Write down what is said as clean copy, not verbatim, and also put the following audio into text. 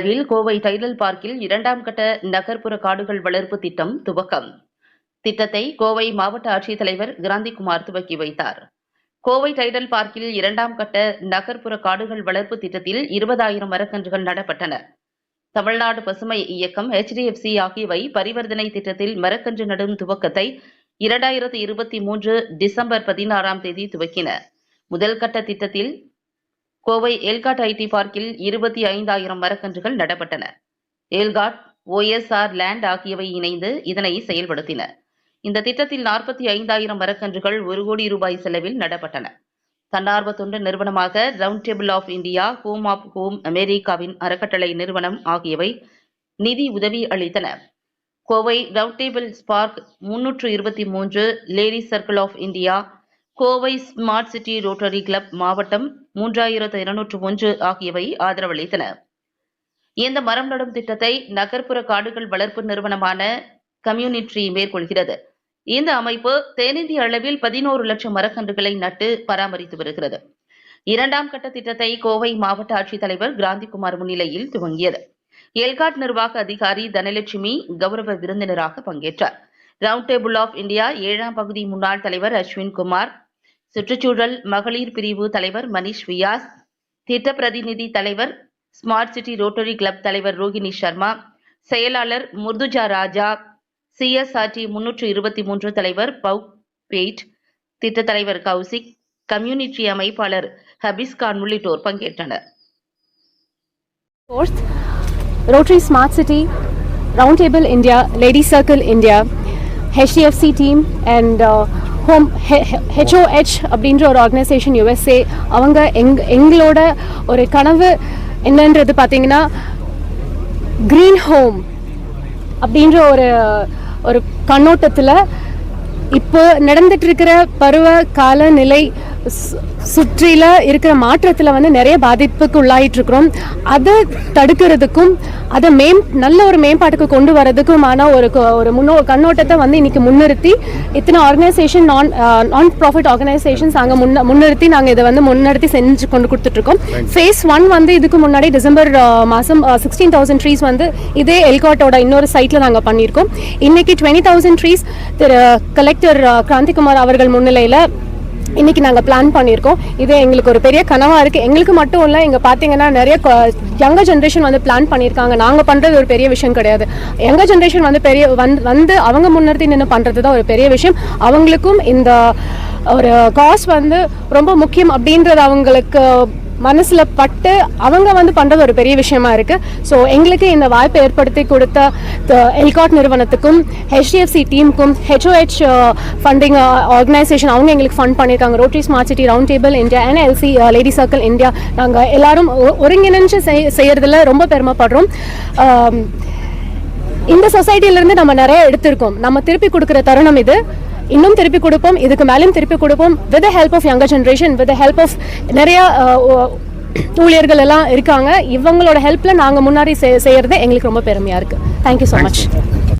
அளவில் கோவை டைடல் பார்க்கில் 2ஆம் கட்ட நகர்ப்புற காடுகள் வளர்ப்பு திட்டம் துவக்கம். திட்டத்தை கோவை மாவட்ட ஆட்சித்தலைவர் கிராந்திகுமார் துவக்கி வைத்தார். கோவை டைடல் பார்க்கில் 2ஆம் கட்ட நகர்ப்புற காடுகள் வளர்ப்பு திட்டத்தில் 20,000 மரக்கன்றுகள் நடப்பட்டன. தமிழ்நாடு பசுமை இயக்கம், HDFC ஆகியவை பரிவர்த்தனை திட்டத்தில் மரக்கன்று நடும் துவக்கத்தை 2023 டிசம்பர் 16ஆம் தேதி துவக்கின. முதல் கட்ட திட்டத்தில் கோவை எல்காட் ஐடி பார்க்கில் 25,000 மரக்கன்றுகள் நடப்பட்டன. எல்காட், OSR லேண்ட் ஆகியவை இணைந்து இதனை செயல்படுத்தின. இந்த திட்டத்தில் 45,000 மரக்கன்றுகள் 1 கோடி ரூபாய் செலவில் நடப்பட்டன. தன்னார்வ தொண்டு நிறுவனமாக round table of India, home of home அமெரிக்காவின் அறக்கட்டளை நிறுவனம் ஆகியவை நிதி உதவி அளித்தன. Kovai round table spark 323, ladies circle of India, Kovai smart city rotary club மாவட்டம் 3201 ஆகியவை ஆதரவளித்தன. இந்த மரம் நடும் திட்டத்தை நகர்ப்புற காடுகள் வளர்ப்பு நிறுவனமான கம்யூனிட்ரி மேற்கொள்கிறது. இந்த அமைப்பு தென்னிந்திய அளவில் 11 லட்சம் மரக்கன்றுகளை நட்டு பராமரித்து வருகிறது. 2ஆம் கட்ட திட்டத்தை கோவை மாவட்ட ஆட்சித்தலைவர் கிராந்திகுமார் முன்னிலையில் துவங்கியது. எல்காட் நிர்வாக அதிகாரி தனலட்சுமி கௌரவ விருந்தினராக பங்கேற்றார். ரவுண்ட் டேபிள் ஆஃப் இந்தியா 7ஆம் பகுதி முன்னாள் தலைவர் அஸ்வின் குமார், சுற்றுச்சூழல் மகளிர் பிரிவு தலைவர் மனிஷ் வியாஸ், திட்ட பிரதிநிதி தலைவர், ஸ்மார்ட் சிட்டி ரோட்டரி கிளப் தலைவர் ரோஹிணி சர்மா, செயலாளர் முர்துஜா ராஜா, CSRT 323 தலைவர் பவுக் பேட், திட்ட தலைவர் கௌசிக், கம்யூனிட்டி அமைப்பாளர் ஹபீஸ்கான் உள்ளிட்டோர் பங்கேற்றனர். Rotary Smart City, Round Table India, Ladies Circle India, HDFC team and home HOH அப்படின்ற ஒரு ஆர்கனைசேஷன் USA அவங்க எங்களோட ஒரு கனவு என்னன்றது பார்த்தீங்கன்னா க்ரீன் ஹோம் அப்படின்ற ஒரு கண்ணோட்டத்தில் இப்போ நடந்துட்டு இருக்கிற பருவ காலநிலை சுற்றில இருக்கிற மாற்றத்தில் வந்து நிறைய பாதிப்புக்கு உள்ளாயிட்டு இருக்கிறோம். அதை தடுக்கிறதுக்கும் அதை நல்ல ஒரு மேம்பாட்டுக்கு கொண்டு வரதுக்குமான ஒரு கண்ணோட்டத்தை வந்து இன்னைக்கு முன்னிறுத்தி இத்தனை ஆர்கனைசேஷன் நான் ப்ராஃபிட் ஆர்கனைசேஷன்ஸ் நாங்கள் முன்னிறுத்தி நாங்கள் இதை வந்து முன்னிறுத்தி செஞ்சு கொண்டு கொடுத்துட்ருக்கோம். Phase 1 வந்து இதுக்கு முன்னாடி டிசம்பர் மாதம் 16,000 ட்ரீஸ் வந்து இதே எல்காட்டோட இன்னொரு சைட்டில் நாங்கள் பண்ணியிருக்கோம். இன்னைக்கு 20,000 ட்ரீஸ் கலெக்டர் கிராந்திகுமார் அவர்கள் முன்னிலையில் இன்னைக்கு நாங்கள் பிளான் பண்ணியிருக்கோம். இது எங்களுக்கு ஒரு பெரிய கனவாக இருக்குது. எங்களுக்கு மட்டும் இல்லை, இங்கே பார்த்தீங்கன்னா நிறைய யங்கர் ஜென்ரேஷன் வந்து பிளான் பண்ணியிருக்காங்க. நாங்கள் பண்ணுறது ஒரு பெரிய விஷயம் கிடையாது. யங்கர் ஜென்ரேஷன் வந்து வந்து அவங்க முன்னிறுத்தி நின்று பண்ணுறது தான் ஒரு பெரிய விஷயம். அவங்களுக்கும் இந்த ஒரு காஸ் வந்து ரொம்ப முக்கியம் அப்படின்றது அவங்களுக்கு மனசில் பட்டு அவங்க வந்து பண்ணுறது ஒரு பெரிய விஷயமா இருக்குது. ஸோ எங்களுக்கு இந்த வாய்ப்பை ஏற்படுத்தி கொடுத்த எல்காட் நிறுவனத்துக்கும் HDFC டீமுக்கும் HOH ஃபண்டிங் ஆர்கனைசேஷன் அவங்க எங்களுக்கு ஃபண்ட் பண்ணியிருக்காங்க. Rotary smart city, round table India and LC lady circle India நாங்கள் எல்லாரும் ஒருங்கிணைஞ்சு செய்யறதுல ரொம்ப பெருமைப்படுறோம். இந்த சொசைட்டிலேருந்து நம்ம நிறைய எடுத்திருக்கோம். நம்ம திருப்பி கொடுக்குற தருணம் இது. இன்னும் திருப்பி கொடுப்போம், இதுக்கு மேலும் திருப்பி கொடுப்போம். With help of younger generation, with help of நிறைய ஊழியர்கள் எல்லாம் இருக்காங்க. இவங்களோட ஹெல்ப்ல நாங்கள் முன்னாடி செய்யறது எங்களுக்கு ரொம்ப பெருமையா இருக்கு. Thank you so much.